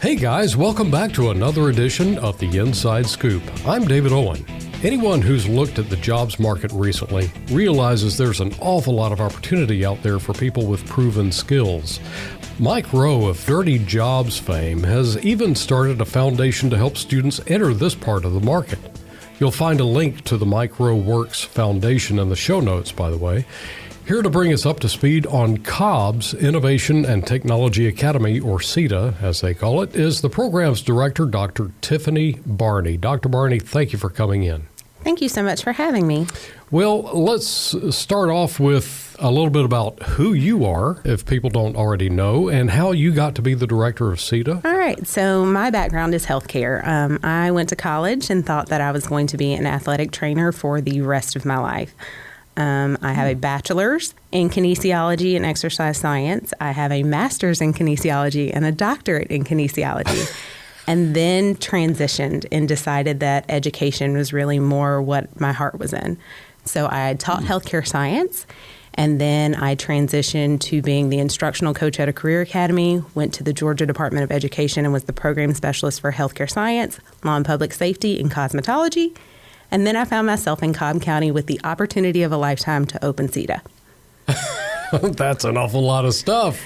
Hey guys, welcome back to another edition of the Inside Scoop. I'm David Owen. Anyone who's looked at the jobs market recently realizes there's an awful lot of opportunity out there for people with proven skills. Mike Rowe of Dirty Jobs fame has even started a foundation to help students enter this part of the market. You'll find a link to the Mike Rowe Works Foundation in the show notes, by the way. Here to bring us up to speed on Cobb's Innovation and Technology Academy, or CITA, as they call it, is the program's director, Dr. Tiffany Barney. Dr. Barney, thank you for coming in. Thank you so much for having me. Well, let's start off with a little bit about who you are, if people don't already know, and how you got to be the director of CITA. All right. So my background is healthcare. I went to college and thought that I was going to be an athletic trainer for the rest of my life. I have a bachelor's in kinesiology and exercise science. I have a master's in kinesiology and a doctorate in kinesiology. And then transitioned and decided that education was really more what my heart was in. So I taught healthcare science, and then I transitioned to being the instructional coach at a career academy, went to the Georgia Department of Education and was the program specialist for healthcare science, law and public safety, and cosmetology. And then I found myself in Cobb County with the opportunity of a lifetime to open CITA. That's an awful lot of stuff.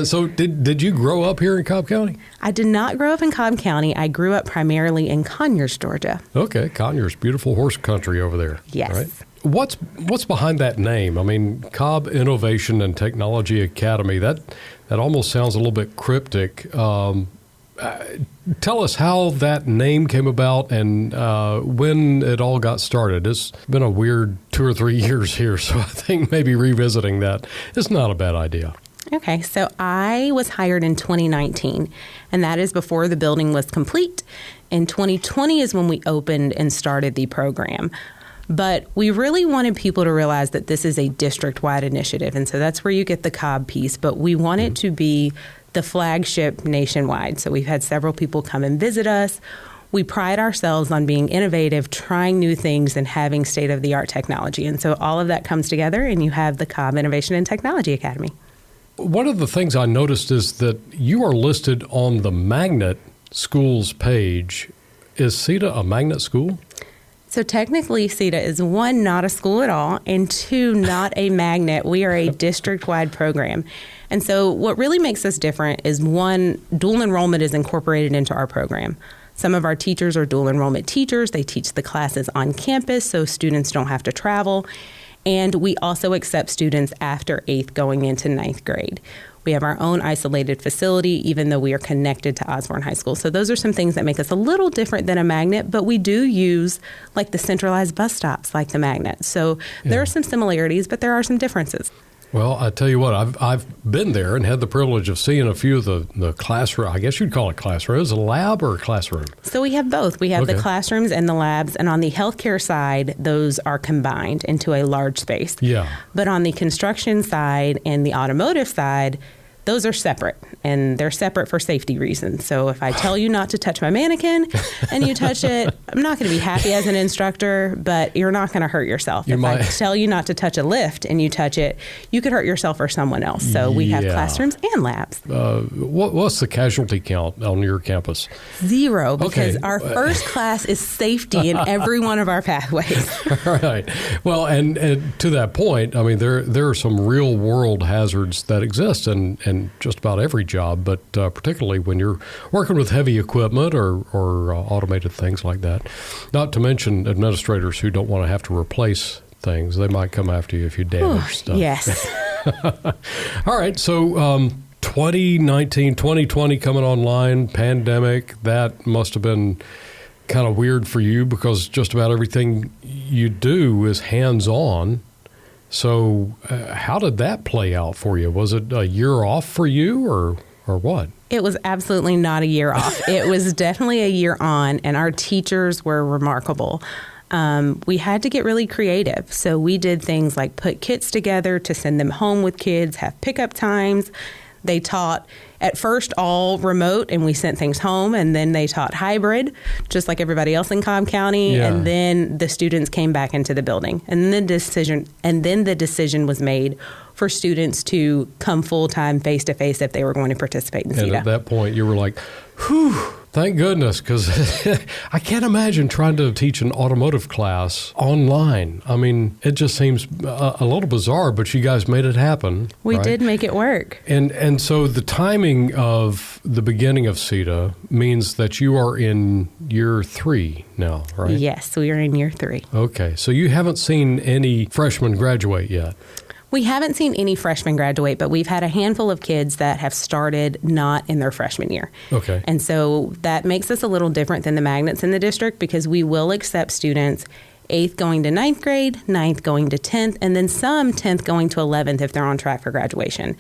So did you grow up here in Cobb County? I did not grow up in Cobb County. I grew up primarily in Conyers, Georgia. Okay, Conyers, beautiful horse country over there. Yes. Right? What's behind that name? I mean, Cobb Innovation and Technology Academy, that almost sounds a little bit cryptic. Tell us how that name came about and when it all got started. It's been a weird 2 or 3 years here, so I think maybe revisiting that is not a bad idea. Okay, so I was hired in 2019, and that is before the building was complete. In 2020 is when we opened and started the program. But we really wanted people to realize that this is a district-wide initiative, and so that's where you get the Cobb piece. But we want it to be the flagship nationwide. So we've had several people come and visit us. We pride ourselves on being innovative, trying new things, and having state-of-the-art technology. And so all of that comes together, and you have the Cobb Innovation and Technology Academy. One of the things I noticed is that you are listed on the magnet schools page. Is CITA a magnet school? So technically, CITA is 1, not a school at all, and 2, not a magnet. We are a district-wide program. And so what really makes us different is, 1, dual enrollment is incorporated into our program. Some of our teachers are dual enrollment teachers. They teach the classes on campus, so students don't have to travel. And we also accept students after 8th going into 9th grade. We have our own isolated facility, even though we are connected to Osborne High School. So those are some things that make us a little different than a magnet, but we do use like the centralized bus stops like the magnet. So there are some similarities, but there are some differences. Well, I tell you what, I've been there and had the privilege of seeing a few of the classroom. I guess you'd call it classroom. Is it a lab or a classroom? So we have both. We have the classrooms and the labs. And on the healthcare side, those are combined into a large space. Yeah. But on the construction side and the automotive side, those are separate, and they're separate for safety reasons. So if I tell you not to touch my mannequin and you touch it, I'm not going to be happy as an instructor, but you're not going to hurt yourself. I tell you not to touch a lift and you touch it, you could hurt yourself or someone else. So we have classrooms and labs. What's the casualty count on your campus? 0, because our first class is safety in every one of our pathways. All right. Well, and to that point, I mean, there are some real world hazards that exist in just about every job, but particularly when you're working with heavy equipment or automated things like that. Not to mention administrators who don't want to have to replace things. They might come after you if you damage stuff. Yes. All right. So 2019, 2020 coming online, pandemic, that must have been kind of weird for you because just about everything you do is hands-on. So how did that play out for you? Was it a year off for you or what? It was absolutely not a year off. It was definitely a year on, and our teachers were remarkable. We had to get really creative. So we did things like put kits together to send them home with kids, have pickup times. They taught at first all remote, and we sent things home, and then they taught hybrid, just like everybody else in Cobb County. Yeah. And then the students came back into the building, and then the decision was made for students to come full-time face-to-face if they were going to participate in CITA. And at that point, you were like, whew, thank goodness, because I can't imagine trying to teach an automotive class online. I mean, it just seems a little bizarre, but you guys made it happen. We right? did make it work. And so the timing of the beginning of CITA means that you are in year 3 now, right? Yes, we are in year 3. Okay, so you haven't seen any freshmen graduate yet. We haven't seen any freshmen graduate, but we've had a handful of kids that have started not in their freshman year. Okay. And so that makes us a little different than the magnets in the district, because we will accept students 8th going to 9th grade, 9th going to 10th, and then some 10th going to 11th if they're on track for graduation.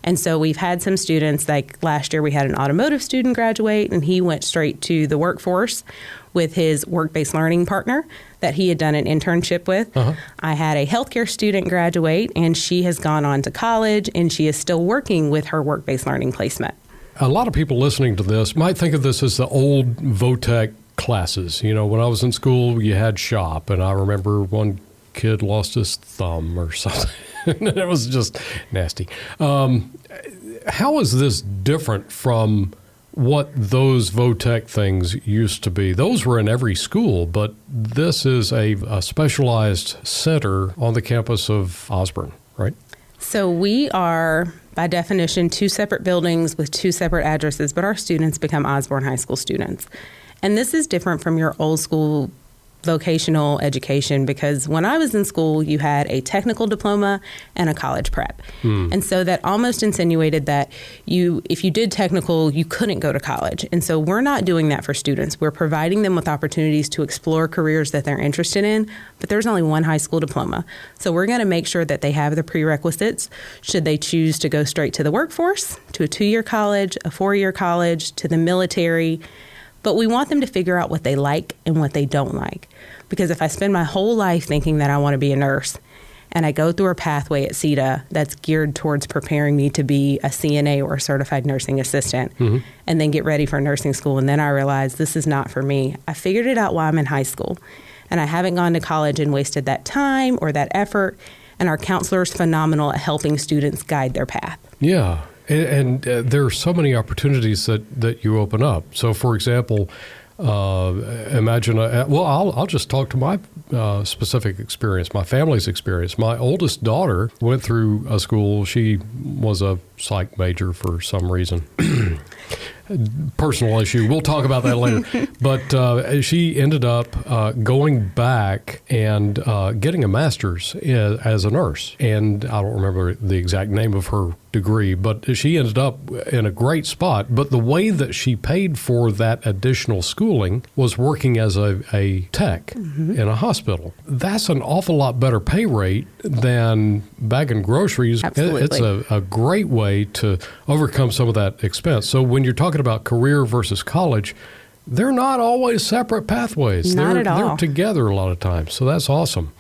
And so we've had some students, like last year we had an automotive student graduate, and he went straight to the workforce with his work-based learning partner that he had done an internship with. Uh-huh. I had a healthcare student graduate, and she has gone on to college, and she is still working with her work-based learning placement. A lot of people listening to this might think of this as the old VOTEC classes. You know, when I was in school, you had shop, and I remember one kid lost his thumb or something. It was just nasty. How is this different from what those VOTEC things used to be? Those were in every school, but this is a specialized center on the campus of Osborne, right? So we are, by definition, 2 separate buildings with 2 separate addresses, but our students become Osborne High School students. And this is different from your old school vocational education, because when I was in school, you had a technical diploma and a college prep. And so that almost insinuated that if you did technical, you couldn't go to college. And so we're not doing that for students. We're providing them with opportunities to explore careers that they're interested in, but there's only one high school diploma. So we're going to make sure that they have the prerequisites should they choose to go straight to the workforce, to a 2-year college, a 4-year college, to the military. But we want them to figure out what they like and what they don't like. Because if I spend my whole life thinking that I want to be a nurse, and I go through a pathway at CITA that's geared towards preparing me to be a CNA or a certified nursing assistant, and then get ready for nursing school, and then I realize this is not for me, I figured it out while I'm in high school. And I haven't gone to college and wasted that time or that effort. And our counselor's phenomenal at helping students guide their path. Yeah. And there are so many opportunities that you open up. So, for example, imagine, I'll just talk to my specific experience, my family's experience. My oldest daughter went through a school. She was a psych major for some reason. Personal issue. We'll talk about that later. But she ended up going back and getting a master's as a nurse. And I don't remember the exact name of her degree, but she ended up in a great spot. But the way that she paid for that additional schooling was working as a tech in a hospital. That's an awful lot better pay rate than bagging groceries. Absolutely. It's a great way to overcome some of that expense. So when you're talking about career versus college, they're not always separate pathways. Not at all. They're together a lot of times. So that's awesome.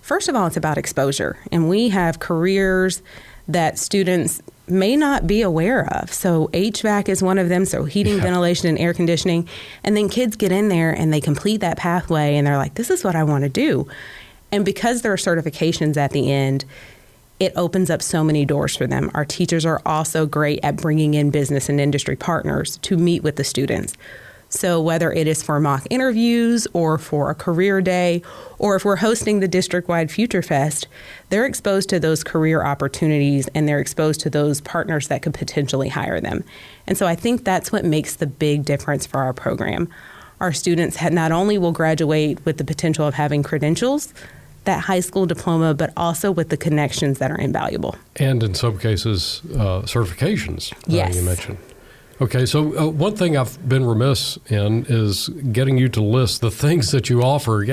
First of all, it's about exposure. And we have careers that students may not be aware of. So HVAC is one of them, so heating, ventilation, and air conditioning. And then kids get in there and they complete that pathway and they're like, this is what I want to do. And because there are certifications at the end, it opens up so many doors for them. Our teachers are also great at bringing in business and industry partners to meet with the students. So whether it is for mock interviews or for a career day, or if we're hosting the district-wide Future Fest, they're exposed to those career opportunities and they're exposed to those partners that could potentially hire them. And so I think that's what makes the big difference for our program. Our students not only will graduate with the potential of having credentials, that high school diploma, but also with the connections that are invaluable. And in some cases, certifications, yes. You mentioned. Okay, so one thing I've been remiss in is getting you to list the things that you offer.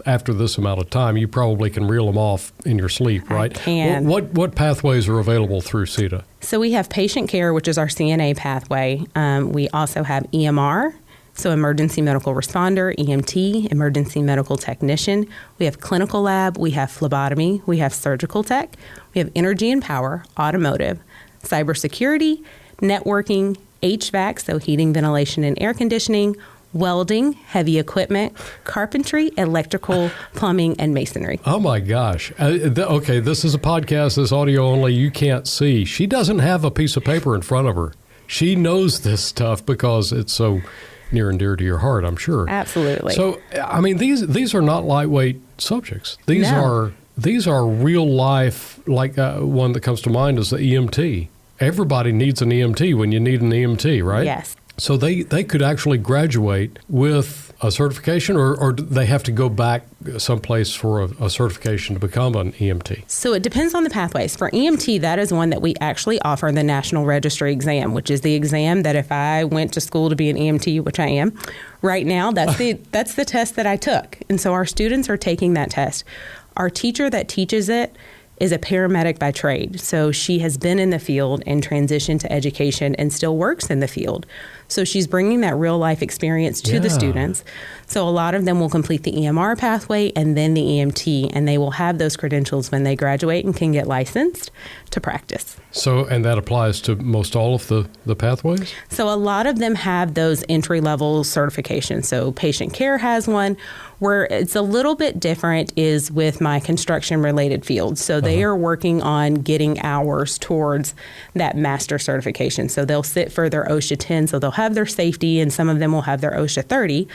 After this amount of time, you probably can reel them off in your sleep, right? I can. What pathways are available through CITA? So we have patient care, which is our CNA pathway. We also have EMR, so emergency medical responder, EMT, emergency medical technician. We have clinical lab, we have phlebotomy, we have surgical tech, we have energy and power, automotive, cybersecurity, networking, HVAC, so heating, ventilation, and air conditioning, welding, heavy equipment, carpentry, electrical, plumbing, and masonry. Oh my gosh. Okay, this is a podcast, this audio only, you can't see. She doesn't have a piece of paper in front of her. She knows this stuff because it's so near and dear to your heart, I'm sure. Absolutely. So, I mean, these are not lightweight subjects. These are real life, like one that comes to mind is the EMT. Everybody needs an EMT when you need an EMT, right? Yes. So they could actually graduate with a certification, or do they have to go back someplace for a certification to become an EMT? So it depends on the pathways. For EMT, that is one that we actually offer the National Registry Exam, which is the exam that if I went to school to be an EMT, which I am, right now, that's the test that I took. And so our students are taking that test. Our teacher that teaches it is a paramedic by trade. So she has been in the field and transitioned to education and still works in the field. So she's bringing that real life experience to the students. So a lot of them will complete the EMR pathway and then the EMT, and they will have those credentials when they graduate and can get licensed to practice. So, and that applies to most all of the pathways? So a lot of them have those entry-level certifications. So patient care has one. Where it's a little bit different is with my construction-related field. So they are working on getting hours towards that master certification. So they'll sit for their OSHA 10, so they'll have their safety, and some of them will have their OSHA 30.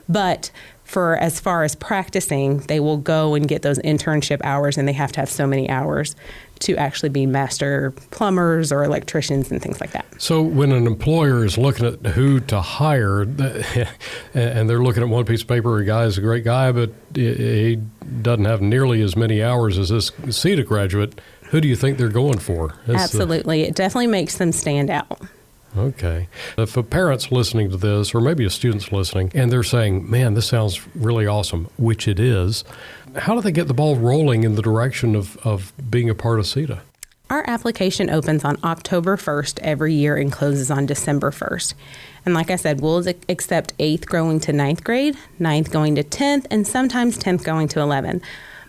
But for as far as practicing, they will go and get those internship hours, and they have to have so many hours to actually be master plumbers or electricians and things like that. So when an employer is looking at who to hire, and they're looking at one piece of paper, a guy is a great guy, but he doesn't have nearly as many hours as this CITA graduate, who do you think they're going for? Absolutely. It definitely makes them stand out. Okay. If a parent's listening to this, or maybe a student's listening, and they're saying, man, this sounds really awesome, which it is, how do they get the ball rolling in the direction of being a part of CITA? Our application opens on October 1st every year and closes on December 1st. And like I said, we'll accept 8th going to 9th grade, 9th going to 10th, and sometimes 10th going to 11th.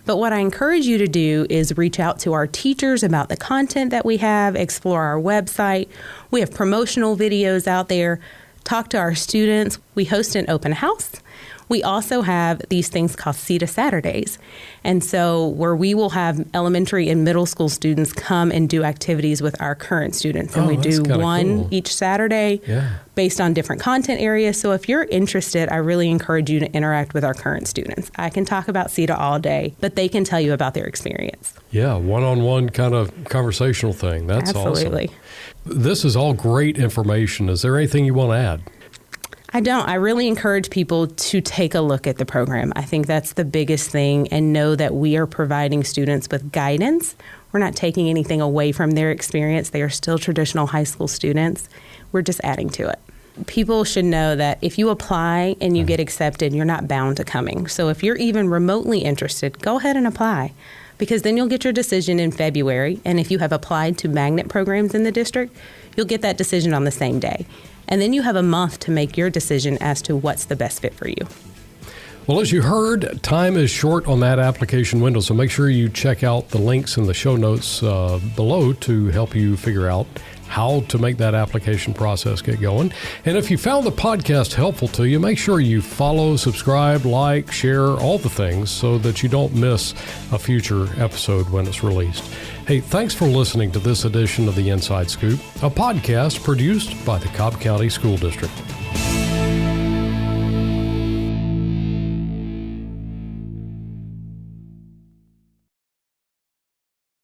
But what I encourage you to do is reach out to our teachers about the content that we have, explore our website. We have promotional videos out there. Talk to our students. We host an open house. We also have these things called CITA Saturdays. And so where we will have elementary and middle school students come and do activities with our current students. And we do one each Saturday based on different content areas. So if you're interested, I really encourage you to interact with our current students. I can talk about CITA all day, but they can tell you about their experience. Yeah, one-on-one kind of conversational thing. That's Absolutely. Awesome. This is all great information. Is there anything you want to add? I don't. I really encourage people to take a look at the program. I think that's the biggest thing, and know that we are providing students with guidance. We're not taking anything away from their experience. They are still traditional high school students. We're just adding to it. People should know that if you apply and you get accepted, you're not bound to coming. So if you're even remotely interested, go ahead and apply, because then you'll get your decision in February. And if you have applied to magnet programs in the district, you'll get that decision on the same day. And then you have a month to make your decision as to what's the best fit for you. Well, as you heard, time is short on that application window, so make sure you check out the links in the show notes below to help you figure out how to make that application process get going. And if you found the podcast helpful to you, make sure you follow, subscribe, like, share, all the things so that you don't miss a future episode when it's released. Hey, thanks for listening to this edition of The Inside Scoop, a podcast produced by the Cobb County School District.